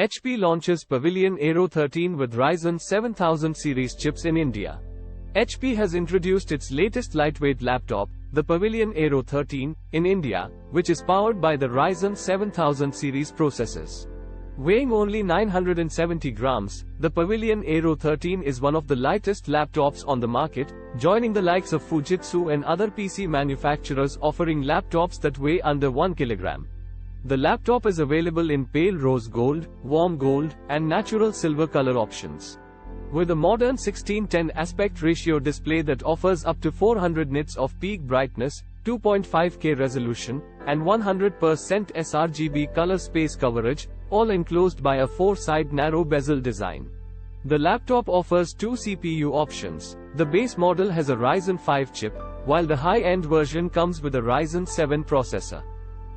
HP launches Pavilion Aero 13 with Ryzen 7000 series chips in India. HP has introduced its latest lightweight laptop, the Pavilion Aero 13, in India, which is powered by the Ryzen 7000 series processors. Weighing only 970 grams, the Pavilion Aero 13 is one of the lightest laptops on the market, joining the likes of Fujitsu and other PC manufacturers offering laptops that weigh under 1 kilogram. The laptop is available in pale rose gold, warm gold, and natural silver color options. With a modern 16:10 aspect ratio display that offers up to 400 nits of peak brightness, 2.5K resolution, and 100% sRGB color space coverage, all enclosed by a 4-side narrow bezel design. The laptop offers 2 CPU options. The base model has a Ryzen 5 chip, while the high-end version comes with a Ryzen 7 processor.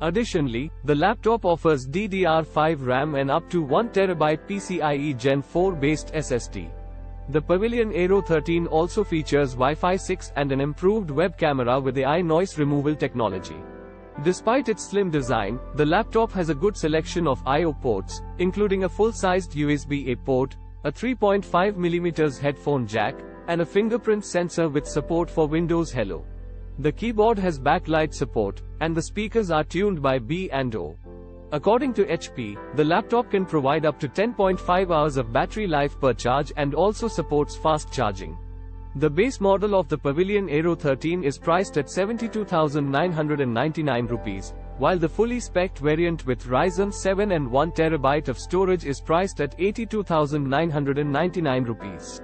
Additionally, the laptop offers DDR5 RAM and up to 1TB PCIe Gen 4 based SSD. The Pavilion Aero 13 also features Wi-Fi 6 and an improved web camera with AI noise removal technology. Despite its slim design, the laptop has a good selection of I/O ports, including a full-sized USB-A port, a 3.5mm headphone jack, and a fingerprint sensor with support for Windows Hello. The keyboard has backlight support, and the speakers are tuned by B&O. According to HP, the laptop can provide up to 10.5 hours of battery life per charge and also supports fast charging. The base model of the Pavilion Aero 13 is priced at 72,999 rupees, while the fully spec'd variant with Ryzen 7 and 1TB of storage is priced at 82,999 rupees.